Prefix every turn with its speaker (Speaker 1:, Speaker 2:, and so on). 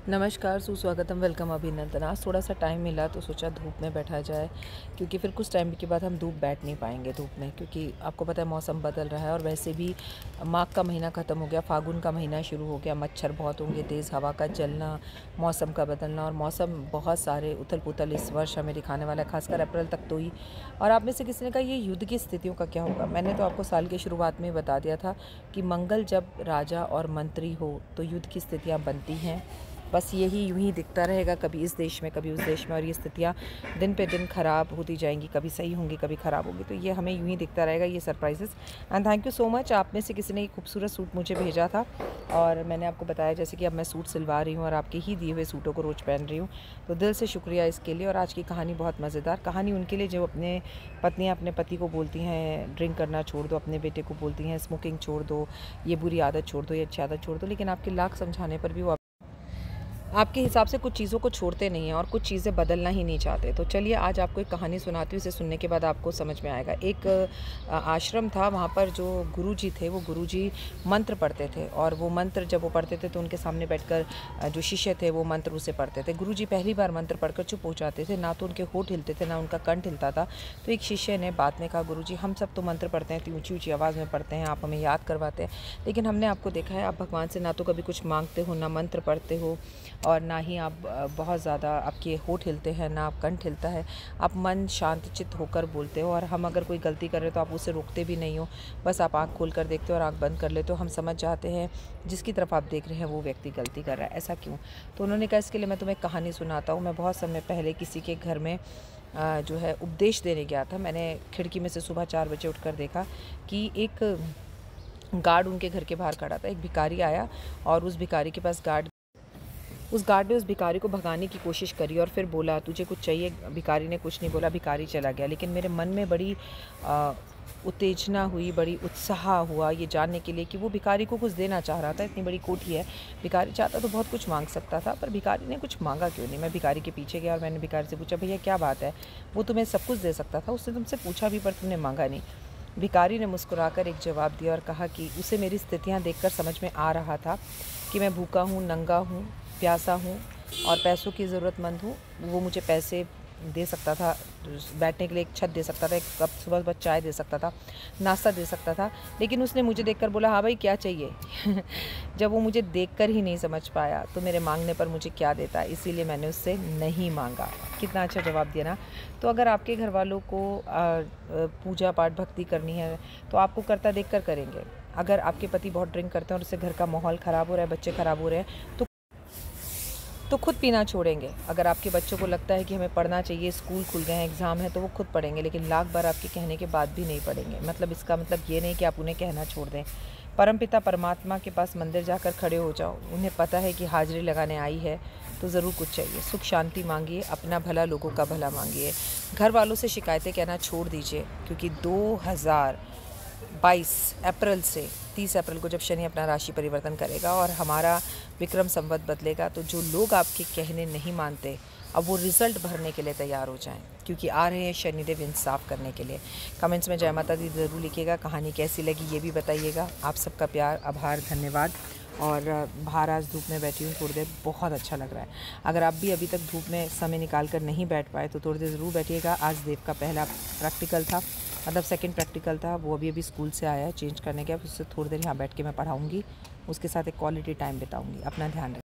Speaker 1: नमस्कार, सुस्वागतम, वेलकम अभिनंदन। आज थोड़ा-सा टाइम मिला तो सोचा धूप में बैठा जाए, क्योंकि फिर कुछ टाइम के बाद हम धूप बैठ नहीं पाएँगे धूप में, क्योंकि आपको पता है मौसम बदल रहा है और वैसे भी माघ का महीना ख़त्म हो गया, फागुन का महीना शुरू हो गया, मच्छर बहुत होंगे, तेज़ हवा का चलना, मौसम का बदलना और मौसम बहुत सारे उथल-पुथल इस वर्ष हमें दिखाने वाला है, ख़ासकर अप्रैल तक तो ही। और आप में से किसी ने कहा ये युद्ध की स्थितियों का क्या होगा? मैंने तो आपको साल की शुरुआत में ही बता दिया था कि मंगल जब राजा और मंत्री हो तो युद्ध की स्थितियाँ बनती हैं। बस यही यूँ ही दिखता रहेगा, कभी इस देश में कभी उस देश में, और ये स्थितियाँ दिन पे दिन ख़राब होती जाएंगी, कभी सही होंगी कभी ख़राब होंगी, तो ये हमें यूँ ही दिखता रहेगा, ये surprises. And thank you so much, आप में से किसी ने एक खूबसूरत सूट मुझे भेजा था और मैंने आपको बताया जैसे कि अब मैं सूट सिलवा रही हूँ और आपके ही दिए हुए सूटों को रोज़ पहन रही हूँ, तो दिल से शुक्रिया इसके लिए। और आज की कहानी बहुत मज़ेदार कहानी उनके लिए जो अपने पत्नियाँ अपने पति को बोलती हैं ड्रिंक करना छोड़ दो, अपने बेटे को बोलती हैं स्मोकिंग छोड़ दो, ये बुरी आदत छोड़ दो, ये अच्छी आदत छोड़ दो, लेकिन आपके लाख समझाने पर भी वो आपके हिसाब से कुछ चीज़ों को छोड़ते नहीं हैं और कुछ चीज़ें बदलना ही नहीं चाहते। तो चलिए आज आपको एक कहानी सुनाती हूँ, इसे सुनने के बाद आपको समझ में आएगा। एक आश्रम था, वहाँ पर जो गुरुजी थे वो गुरुजी मंत्र पढ़ते थे, और वो मंत्र जब वो पढ़ते थे तो उनके सामने बैठकर जो शिष्य थे वो मंत्र उसे पढ़ते थे। गुरुजी पहली बार मंत्र पढ़कर चुप हो जाते थे, ना तो उनके होठ हिलते थे ना उनका कंठ हिलता था। तो एक शिष्य ने बाद में कहा, गुरुजी हम सब तो मंत्र पढ़ते हैं, इतनी ऊँची ऊँची आवाज़ में पढ़ते हैं, आप हमें याद करवाते हैं, लेकिन हमने आपको देखा है आप भगवान से ना तो कभी कुछ मांगते हो, ना मंत्र पढ़ते हो, और ना ही आप बहुत ज़्यादा आपके होठ हिलते हैं, ना आप कंठ हिलता है, आप मन शांत चित्त होकर बोलते हो, और हम अगर कोई गलती कर रहे हो तो आप उसे रोकते भी नहीं हो, बस आप आँख खोल कर देखते हो और आँख बंद कर लेते हो, हम समझ जाते हैं जिसकी तरफ आप देख रहे हैं वो व्यक्ति गलती कर रहा है, ऐसा क्यों? तो उन्होंने कहा इसके लिए मैं तुम्हें कहानी सुनाता हूँ। मैं बहुत समय पहले किसी के घर में जो है उपदेश देने गया था। मैंने खिड़की में से सुबह 4 बजे उठकर देखा कि एक गार्ड उनके घर के बाहर खड़ा था। एक भिखारी आया और उस भिखारी के पास उस गार्ड ने उस भिखारी को भगाने की कोशिश करी और फिर बोला, तुझे कुछ चाहिए? भिखारी ने कुछ नहीं बोला, भिखारी चला गया। लेकिन मेरे मन में बड़ी उत्तेजना हुई, बड़ी उत्साह हुआ ये जानने के लिए कि वो भिखारी को कुछ देना चाह रहा था। इतनी बड़ी कोठी है, भिखारी चाहता तो बहुत कुछ मांग सकता था, पर भिखारी ने कुछ मांगा क्यों नहीं? मैं भिखारी के पीछे गया और मैंने भिखारी से पूछा, भैया क्या बात है? वो तुम्हें सब कुछ दे सकता था, उसने तुमसे पूछा भी पर तुमने मांगा नहीं। भिखारी ने मुस्कुराकर एक जवाब दिया और कहा कि उसे मेरी स्थितियाँ देखकर समझ में आ रहा था कि मैं भूखा हूँ, नंगा हूँ, प्यासा हूँ और पैसों की ज़रूरतमंद हूँ। वो मुझे पैसे दे सकता था, बैठने के लिए एक छत दे सकता था, एक कप सुबह सुबह चाय दे सकता था, नाश्ता दे सकता था, लेकिन उसने मुझे देखकर बोला, हाँ भाई क्या चाहिए? जब वो मुझे देखकर ही नहीं समझ पाया तो मेरे मांगने पर मुझे क्या देता, इसीलिए मैंने उससे नहीं मांगा। कितना अच्छा जवाब दिया ना। तो अगर आपके घर वालों को पूजा पाठ भक्ति करनी है तो आपको करता देख कर करेंगे। अगर आपके पति बहुत ड्रिंक करते हैं और उससे घर का माहौल ख़राब हो रहा है, बच्चे ख़राब हो रहे हैं, तो खुद पीना छोड़ेंगे। अगर आपके बच्चों को लगता है कि हमें पढ़ना चाहिए, स्कूल खुल गए हैं, एग्ज़ाम है, तो वो खुद पढ़ेंगे, लेकिन लाख बार आपके कहने के बाद भी नहीं पढ़ेंगे। मतलब इसका मतलब ये नहीं कि आप उन्हें कहना छोड़ दें। परमपिता परमात्मा के पास मंदिर जाकर खड़े हो जाओ, उन्हें पता है कि हाजिरी लगाने आई है तो ज़रूर कुछ चाहिए। सुख शांति मांगिए, अपना भला लोगों का भला मांगिए। घर वालों से शिकायतें कहना छोड़ दीजिए, क्योंकि 2022 अप्रैल से 30 अप्रैल को जब शनि अपना राशि परिवर्तन करेगा और हमारा विक्रम संवत बदलेगा, तो जो लोग आपके कहने नहीं मानते, अब वो रिज़ल्ट भरने के लिए तैयार हो जाएं, क्योंकि आ रहे हैं शनिदेव इंसाफ करने के लिए। कमेंट्स में जय माता दी ज़रूर लिखिएगा। कहानी कैसी लगी ये भी बताइएगा। आप सबका प्यार, आभार, धन्यवाद। और बाहर आज धूप में बैठी हूँ थोड़ी देर, बहुत अच्छा लग रहा है। अगर आप भी अभी तक धूप में समय निकाल कर नहीं बैठ पाए तो थोड़ी देर ज़रूर बैठिएगा। आज देव का पहला प्रैक्टिकल था, मतलब सेकंड प्रैक्टिकल था, वो अभी स्कूल से आया है चेंज करने के, उससे थोड़ी देर यहाँ बैठ के मैं पढ़ाऊँगी, उसके साथ एक क्वालिटी टाइम बिताऊँगी। अपना ध्यान रखें।